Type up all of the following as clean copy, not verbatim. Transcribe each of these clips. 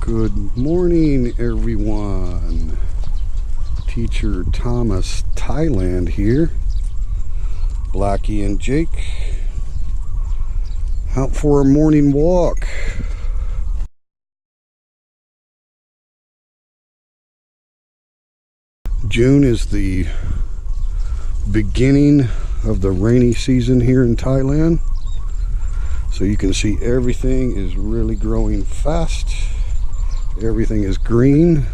Good morning, everyone. Teacher Thomas, Thailand here. Blackie and Jake out for a morning walk. June is the beginning of the rainy season here in Thailand. So you can see everything is really growing fast. Everything is green.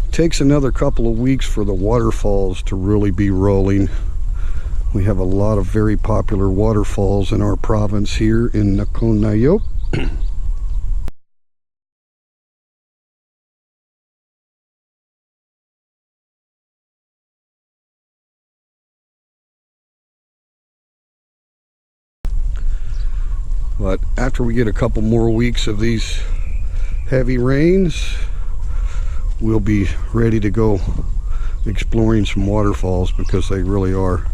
It takes another couple of weeks for the waterfalls to really be rolling. We have a lot of very popular waterfalls in our province here in Nakhon Nayok. But after we get a couple more weeks of these heavy rains, we'll be ready to go exploring some waterfalls because they really are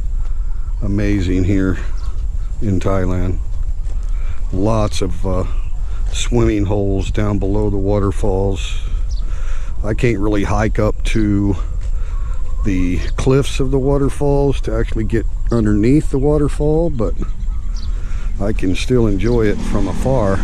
amazing here in Thailand. Lots of swimming holes down below the waterfalls. I can't really hike up to the cliffs of the waterfalls to actually get underneath the waterfall, but I can still enjoy it from afar.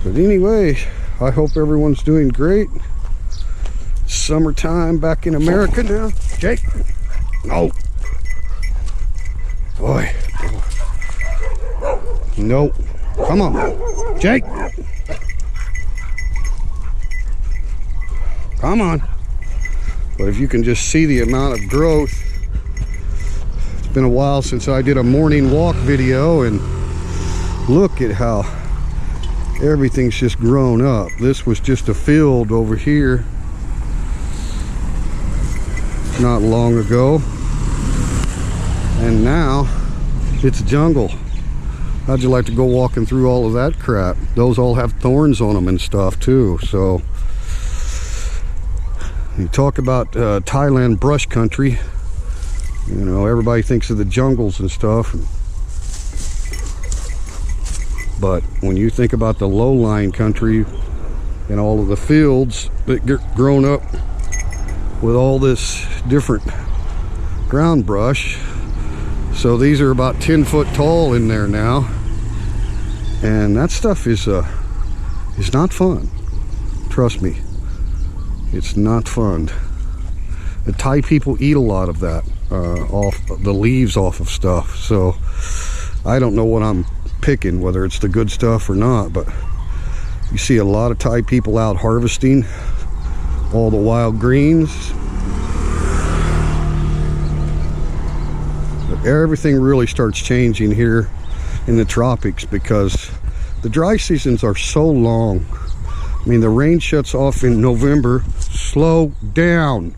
But anyway, I hope everyone's doing great. Summertime back in America now. Jake, no. Boy. No. Come on. Jake. Come on. But if you can just see the amount of growth. It's been a while since I did a morning walk video, and look at how everything's just grown up. This was just a field over here not long ago, and now it's jungle. How'd you like to go walking through all of that crap? Those all have thorns on them and stuff too. So you talk about Thailand brush country, you know, everybody thinks of the jungles and stuff, but when you think about the low-lying country and all of the fields that get grown up with all this different ground brush, so these are about 10 foot tall in there now, and that stuff is not fun. Trust me, it's not fun. The Thai people eat a lot of that, off the leaves off of stuff. So I don't know what I'm picking, whether it's the good stuff or not, but you see a lot of Thai people out harvesting all the wild greens. But everything really starts changing here in the tropics because the dry seasons are so long. I mean, the rain shuts off in November. Slow down.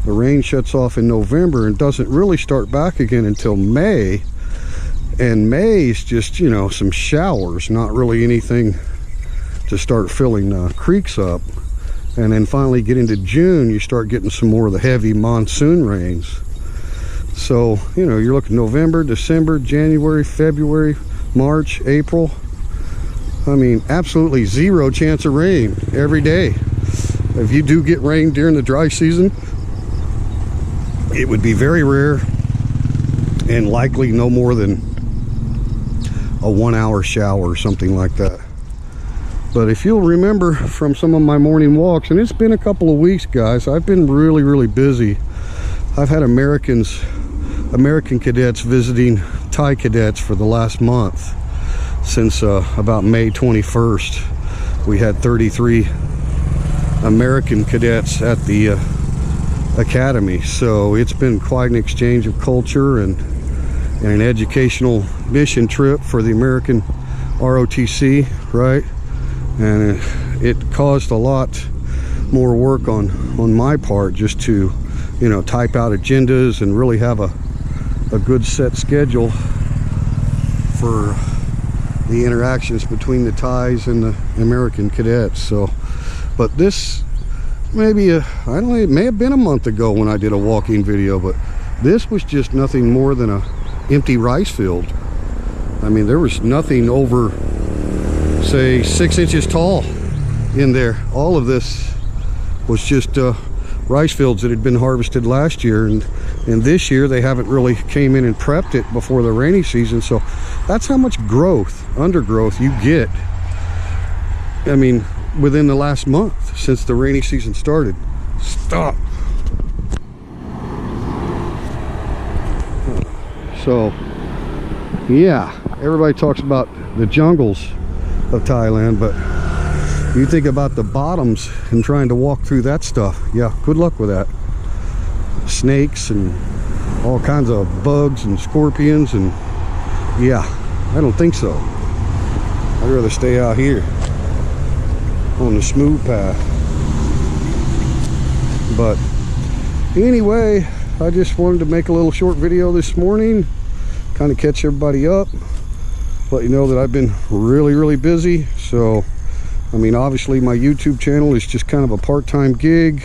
The rain shuts off in November and doesn't really start back again until May. And May is just, you know, some showers, not really anything to start filling creeks up. And then finally get into June, you start getting some more of the heavy monsoon rains. So, you know, you're looking November, December, January, February, March, April. I mean, absolutely zero chance of rain every day. If you do get rain during the dry season, it would be very rare and likely no more than a 1 hour shower or something like that. But if you'll remember from some of my morning walks, and it's been a couple of weeks, guys, I've been really busy. I've had American cadets visiting Thai cadets for the last month. Since about May 21st, we had 33 American cadets at the academy. So it's been quite an exchange of culture and an educational mission trip for the American ROTC, right? And it caused a lot more work on my part just to, you know, type out agendas and really have a good set schedule for the interactions between the Thais and the American cadets. So, but this maybe I don't know, it may have been a month ago when I did a walking video, but this was just nothing more than a empty rice field. I mean, there was nothing over, say, 6 inches tall in there. All of this was just rice fields that had been harvested last year, and this year they haven't really came in and prepped it before the rainy season. So that's how much growth, undergrowth, you get, I mean, within the last month since the rainy season started. Stop. So yeah, everybody talks about the jungles of Thailand, but you think about the bottoms and trying to walk through that stuff. Yeah, good luck with that. Snakes and all kinds of bugs and scorpions, and yeah, I don't think so. I'd rather stay out here on the smooth path. But anyway, I just wanted to make a little short video this morning, kind of catch everybody up, let you know that I've been really busy. So I mean, obviously my YouTube channel is just kind of a part-time gig.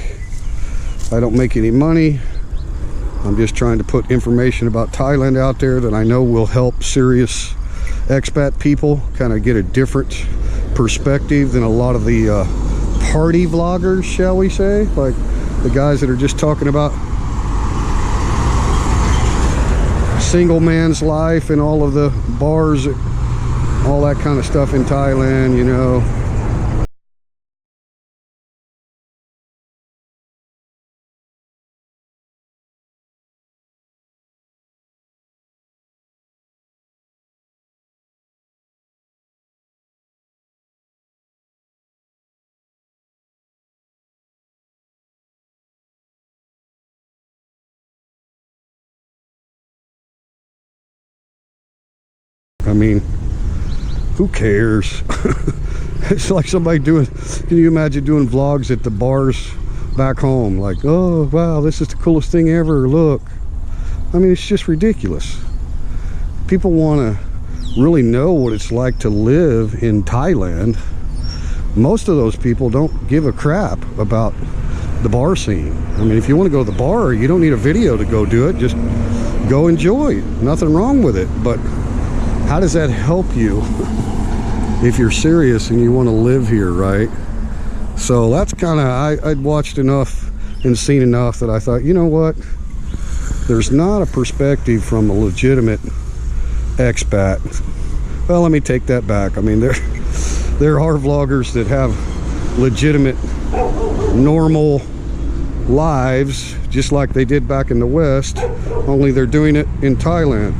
I don't make any money. I'm just trying to put information about Thailand out there that I know will help serious expat people kind of get a different perspective than a lot of the party vloggers, shall we say, like the guys that are just talking about single man's life and all of the bars, all that kind of stuff in Thailand, you know. I mean, who cares? It's like somebody doing, can you imagine doing vlogs at the bars back home? Like, oh, wow, this is the coolest thing ever, look. I mean, it's just ridiculous. People want to really know what it's like to live in Thailand. Most of those people don't give a crap about the bar scene. I mean, if you want to go to the bar, you don't need a video to go do it. Just go enjoy it. Nothing wrong with it. But how does that help you if you're serious and you want to live here, right? So that's kind of, I'd watched enough and seen enough that I thought, you know what? There's not a perspective from a legitimate expat. Well, let me take that back. I mean, there are vloggers that have legitimate, normal lives, just like they did back in the West, only they're doing it in Thailand.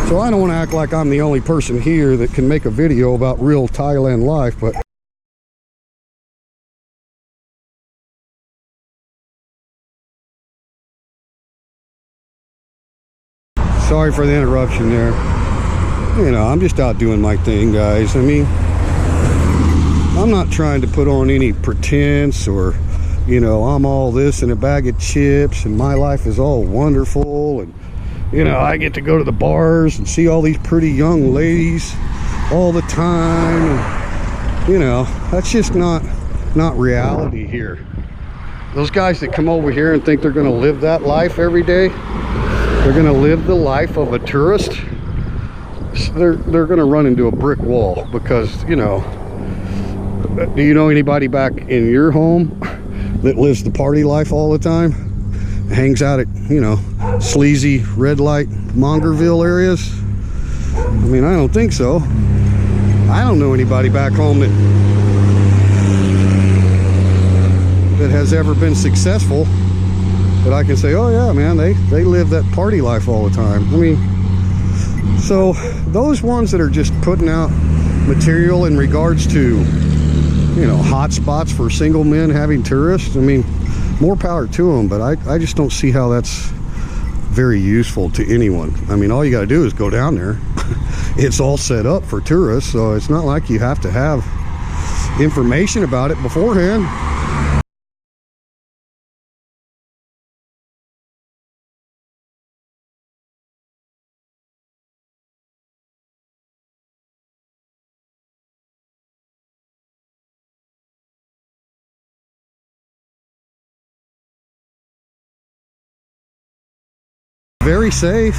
So I don't want to act like I'm the only person here that can make a video about real Thailand life, but sorry for the interruption there. You know, I'm just out doing my thing, guys. I mean, I'm not trying to put on any pretense or, you know, I'm all this and a bag of chips and my life is all wonderful, and you know, I get to go to the bars and see all these pretty young ladies all the time, and you know, that's just not reality here. Those guys that come over here and think they're going to live that life every day, they're going to live the life of a tourist, they're going to run into a brick wall. Because, you know, do you know anybody back in your home that lives the party life all the time, hangs out at, you know, sleazy red light Mongerville areas? I mean, I don't think so. I don't know anybody back home that has ever been successful that I can say, oh yeah, man, they live that party life all the time. I mean, so those ones that are just putting out material in regards to, you know, hot spots for single men having tourists, I mean, more power to them, but I just don't see how that's very useful to anyone. I mean, all you got to do is go down there it's all set up for tourists, so it's not like you have to have information about it beforehand. Very safe.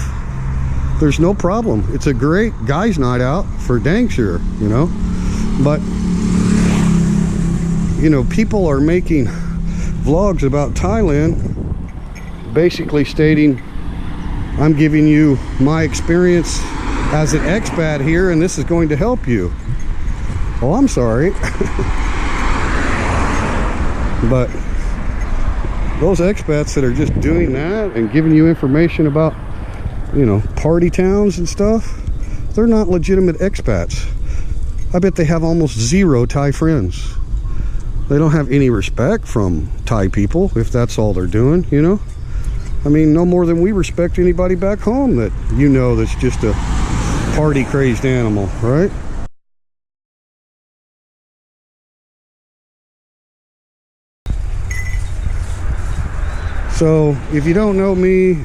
There's no problem. It's a great guys' night out for dang sure, you know. But you know, people are making vlogs about Thailand, basically stating, I'm giving you my experience as an expat here, and this is going to help you. Oh, I'm sorry. But those expats that are just doing that and giving you information about, you know, party towns and stuff, they're not legitimate expats. I bet they have almost zero Thai friends. They don't have any respect from Thai people if that's all they're doing, you know. I mean, no more than we respect anybody back home that, you know, that's just a party crazed animal, right? So if you don't know me,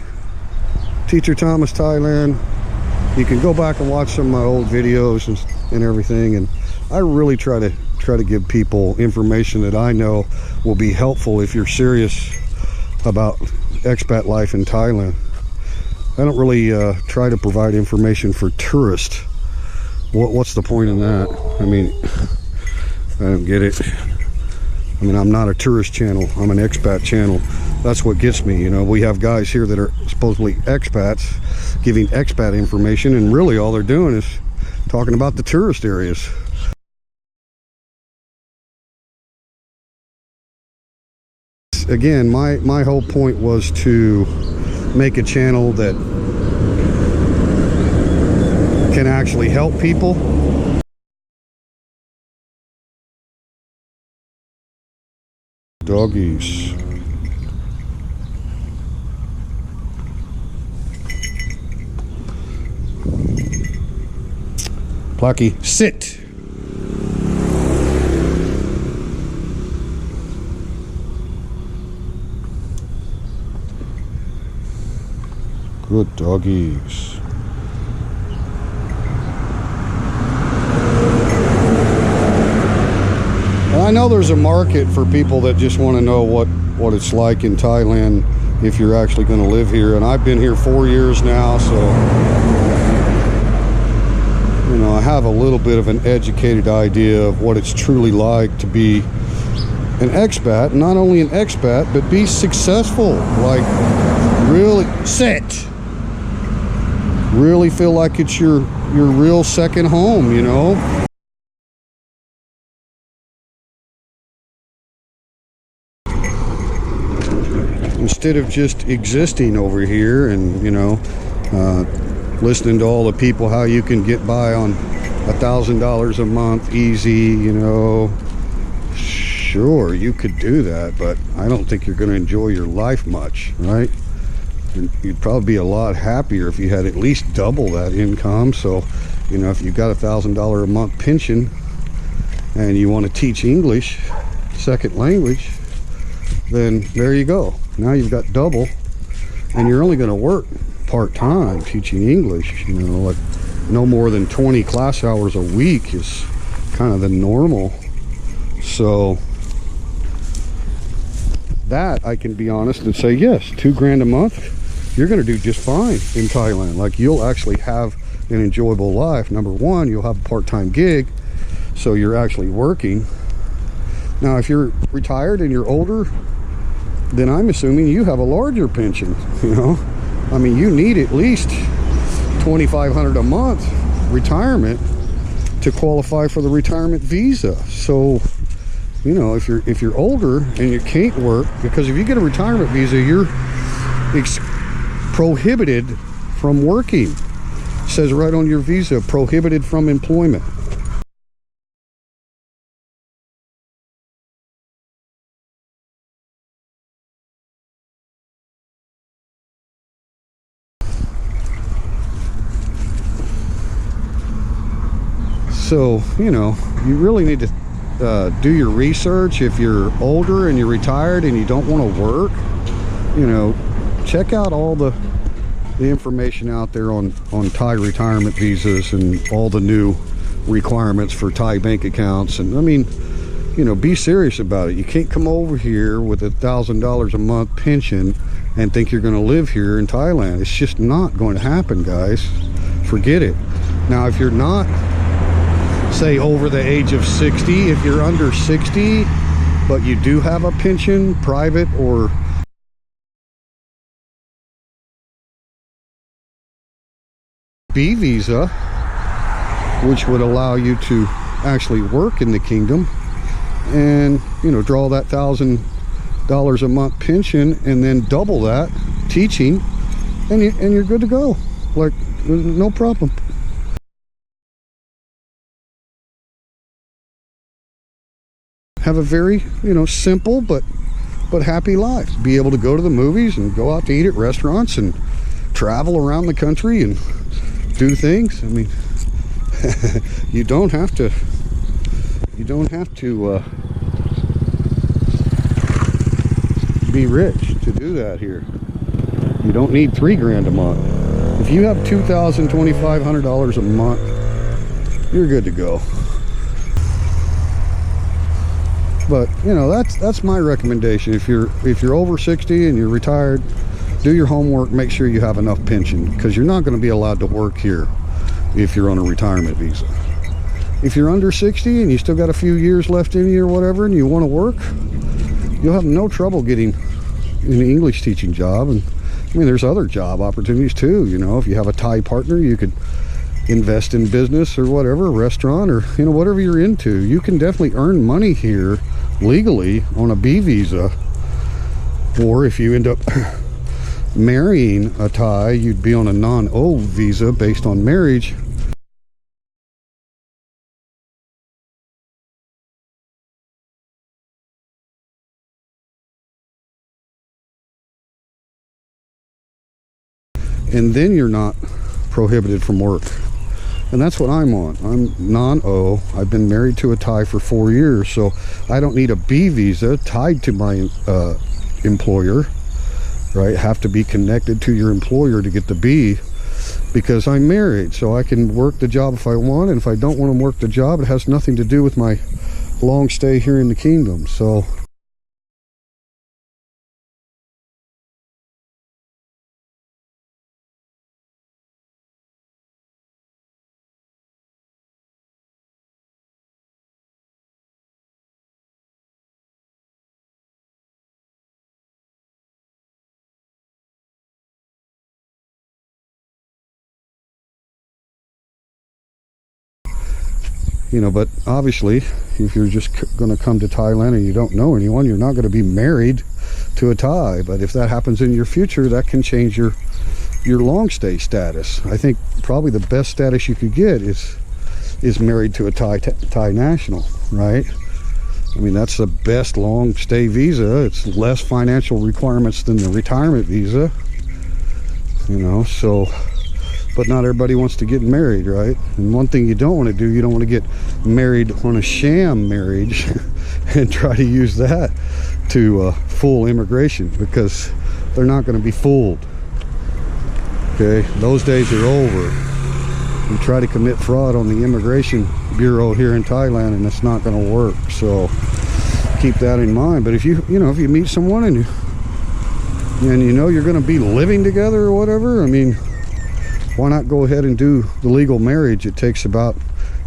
Teacher Thomas Thailand, you can go back and watch some of my old videos and everything, and I really try to give people information that I know will be helpful if you're serious about expat life in Thailand. I don't really try to provide information for tourists. What's the point in that? I mean, I don't get it. I mean, I'm not a tourist channel, I'm an expat channel. That's what gets me, you know. We have guys here that are supposedly expats giving expat information, and really all they're doing is talking about the tourist areas. Again, my whole point was to make a channel that can actually help people. Doggies. Plucky, sit. Good doggies. And I know there's a market for people that just want to know what it's like in Thailand if you're actually going to live here. And I've been here 4 years now, so you know, I have a little bit of an educated idea of what it's truly like to be an expat. Not only an expat, but be successful. Like, really sit. Really feel like it's your real second home, you know. Instead of just existing over here and, you know, listening to all the people how you can get by on $1,000 a month easy, you know. Sure, you could do that, but I don't think you're going to enjoy your life much, right? You'd probably be a lot happier if you had at least double that income. So, you know, if you've got $1,000 a month pension and you want to teach English, second language, then there you go. Now you've got double, and you're only going to work part-time teaching English, you know, like no more than 20 class hours a week is kind of the normal. So that I can be honest and say, yes, $2,000 a month, you're going to do just fine in Thailand. Like, you'll actually have an enjoyable life. Number one, you'll have a part-time gig, so you're actually working. Now, if you're retired and you're older, then I'm assuming you have a larger pension, you know. I mean, you need at least $2,500 a month retirement to qualify for the retirement visa. So, you know, if you're older and you can't work, because if you get a retirement visa, you're prohibited from working. It says right on your visa, prohibited from employment. So, you know, you really need to do your research. If you're older and you're retired and you don't want to work, you know, check out all the information out there on Thai retirement visas and all the new requirements for Thai bank accounts. And I mean, you know, be serious about it. You can't come over here with $1,000 a month pension and think you're going to live here in Thailand. It's just not going to happen, guys. Forget it. Now, if you're not, say, over the age of 60, if you're under 60 but you do have a pension, private or B visa, which would allow you to actually work in the kingdom and, you know, draw that $1,000 a month pension and then double that teaching, and you're good to go. Like, no problem. Have a very, you know, simple but happy life. Be able to go to the movies and go out to eat at restaurants and travel around the country and do things. I mean, you don't have to be rich to do that here. You don't need $3,000 a month. If you have $2,000, $2,500 a month, you're good to go. But, you know, that's my recommendation. If you're over 60 and you're retired, do your homework, make sure you have enough pension, because you're not going to be allowed to work here if you're on a retirement visa. If you're under 60 and you still got a few years left in you or whatever, and you want to work, you'll have no trouble getting an English teaching job. And I mean, there's other job opportunities too. You know, if you have a Thai partner, you could invest in business or whatever, a restaurant, or, you know, whatever you're into. You can definitely earn money here legally on a B visa. Or if you end up marrying a Thai, you'd be on a non-O visa based on marriage. And then you're not prohibited from work. And that's what I'm on. I'm non-O. I've been married to a Thai for 4 years, so I don't need a B visa tied to my employer, right? Have to be connected to your employer to get the B, because I'm married. So I can work the job if I want, and if I don't want to work the job, it has nothing to do with my long stay here in the kingdom. So you know, but obviously, if you're just going to come to Thailand and you don't know anyone, you're not going to be married to a Thai. But if that happens in your future, that can change your long stay status. I think probably the best status you could get is married to a Thai national, right? I mean, that's the best long stay visa. It's less financial requirements than the retirement visa, you know, so. But not everybody wants to get married, right? And one thing you don't want to do, you don't want to get married on a sham marriage and try to use that to fool immigration, because they're not going to be fooled. Okay, those days are over. You try to commit fraud on the immigration bureau here in Thailand, and it's not going to work. So keep that in mind. But if you meet someone and you know you're going to be living together or whatever, I mean, why not go ahead and do the legal marriage? It takes about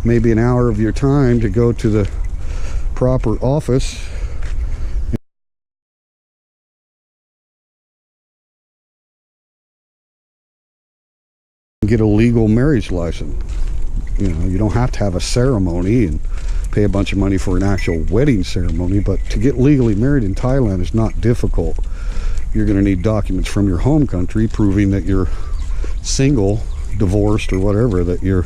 maybe an hour of your time to go to the proper office and get a legal marriage license. You know, you don't have to have a ceremony and pay a bunch of money for an actual wedding ceremony, but to get legally married in Thailand is not difficult. You're going to need documents from your home country proving that you're single, divorced, or whatever, that you're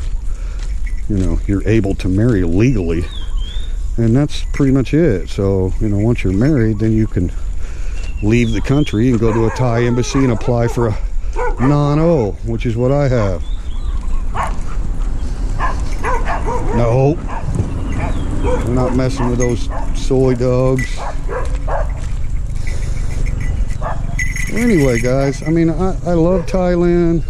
able to marry legally, and that's pretty much it. So, you know, once you're married, then you can leave the country and go to a Thai embassy and apply for a non-O, which is what I have. No. Nope. I'm not messing with those soy dogs. Anyway, guys, I mean, I love Thailand.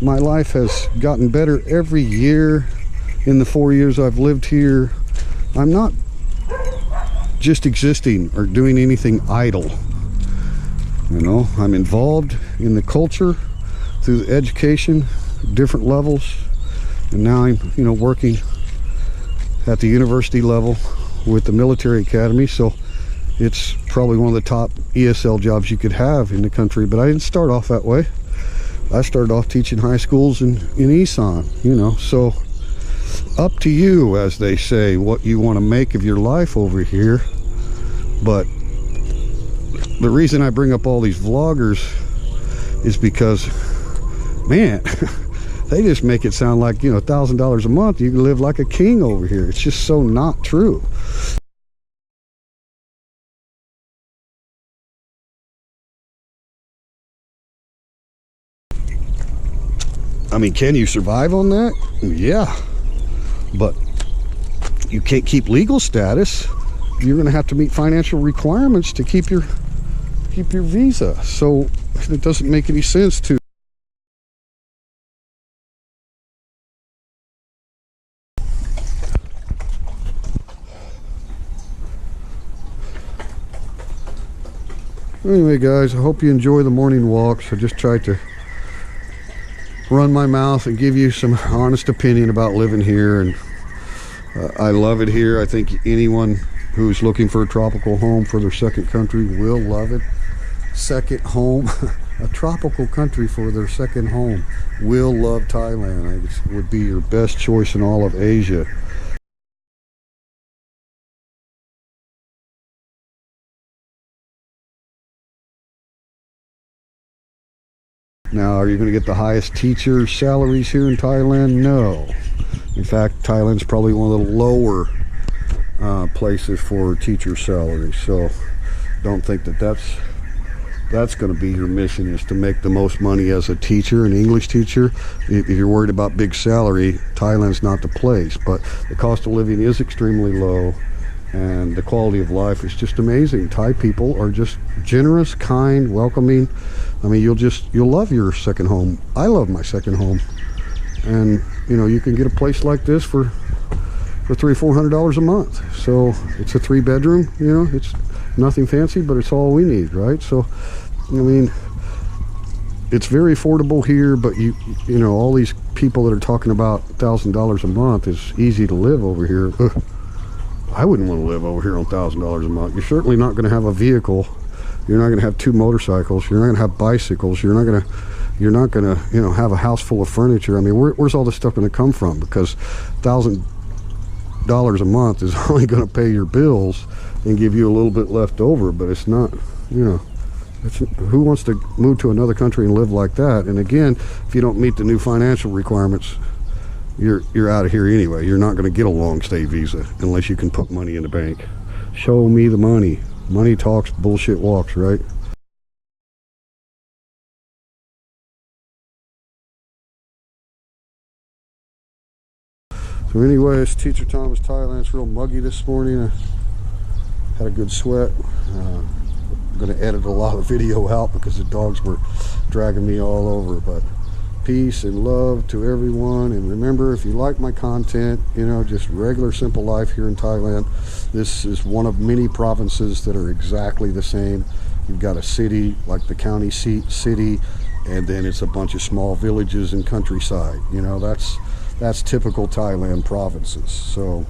My life has gotten better every year in the 4 years I've lived here. I'm not just existing or doing anything idle. You know, I'm involved in the culture through the education, different levels, and now I'm, you know, working at the university level with the military academy. So it's probably one of the top ESL jobs you could have in the country, but I didn't start off that way. I started off teaching high schools in Isan, you know, so up to you, as they say, what you want to make of your life over here. But the reason I bring up all these vloggers is because, man, they just make it sound like, you know, $1,000 a month, you can live like a king over here. It's just so not true. I mean, can you survive on that? Yeah, but you can't keep legal status. You're going to have to meet financial requirements to keep your visa. So it doesn't make any sense to. Anyway, guys, I hope you enjoy the morning walks. I just tried to run my mouth and give you some honest opinion about living here, and I love it here. I think anyone who's looking for a tropical home for their second country will love it. Second home, a tropical country for their second home, will love Thailand. It would be your best choice in all of Asia. Now, are you going to get the highest teacher salaries here in Thailand? No. In fact, Thailand's probably one of the lower places for teacher salaries. So don't think that that's going to be your mission, is to make the most money as a teacher, an English teacher. If you're worried about big salary, Thailand's not the place. But the cost of living is extremely low, and the quality of life is just amazing. Thai people are just generous, kind, welcoming. I mean, you'll love your second home. I love my second home. And, you know, you can get a place like this for $300-400 a month. So it's a 3-bedroom, you know, it's nothing fancy, but it's all we need, right? So, I mean, it's very affordable here, but you know, all these people that are talking about $1,000 a month is easy to live over here. Ugh. I wouldn't want to live over here on $1,000 a month. You're certainly not going to have a vehicle. You're not going to have 2 motorcycles. You're not going to have bicycles. You're not going to, you know, have a house full of furniture. I mean, where's all this stuff going to come from? Because $1,000 a month is only going to pay your bills and give you a little bit left over. But it's not, you know, who wants to move to another country and live like that? And again, if you don't meet the new financial requirements, you're out of here anyway. You're not going to get a long stay visa unless you can put money in the bank. Show me the money. Money talks, bullshit walks, right? So anyways, Teacher Thomas, Thailand. It's real muggy this morning. I had a good sweat. I'm going to edit a lot of video out because the dogs were dragging me all over. But peace and love to everyone, and remember, if you like my content, you know, just regular simple life here in Thailand. This is one of many provinces that are exactly the same. You've got a city, like the county seat city, and then it's a bunch of small villages and countryside. You know, that's typical Thailand provinces. So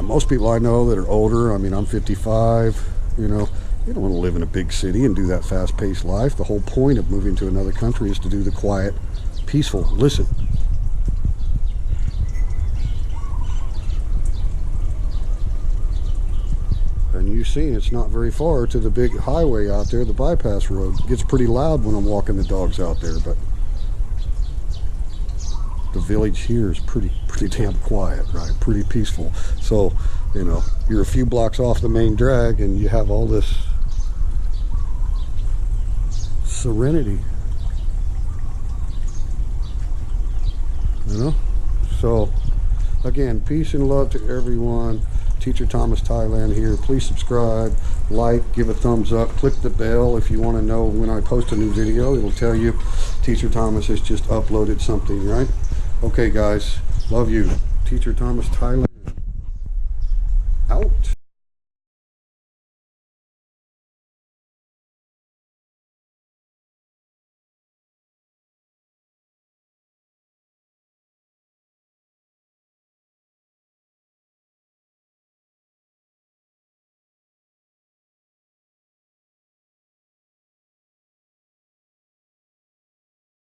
most people I know that are older, I mean, I'm 55, you know, you don't want to live in a big city and do that fast-paced life. The whole point of moving to another country is to do the quiet, peaceful. Listen. And you've seen it's not very far to the big highway out there, the bypass road. It gets pretty loud when I'm walking the dogs out there, but the village here is pretty damn quiet, right? Pretty peaceful. So, you know, you're a few blocks off the main drag and you have all this serenity, you know. So Again, peace and love to everyone. Teacher Thomas Thailand here. Please subscribe, like, give a thumbs up, click the bell if you want to know when I post a new video. It'll tell you Teacher Thomas has just uploaded something, right? Okay guys, love you. Teacher Thomas Thailand.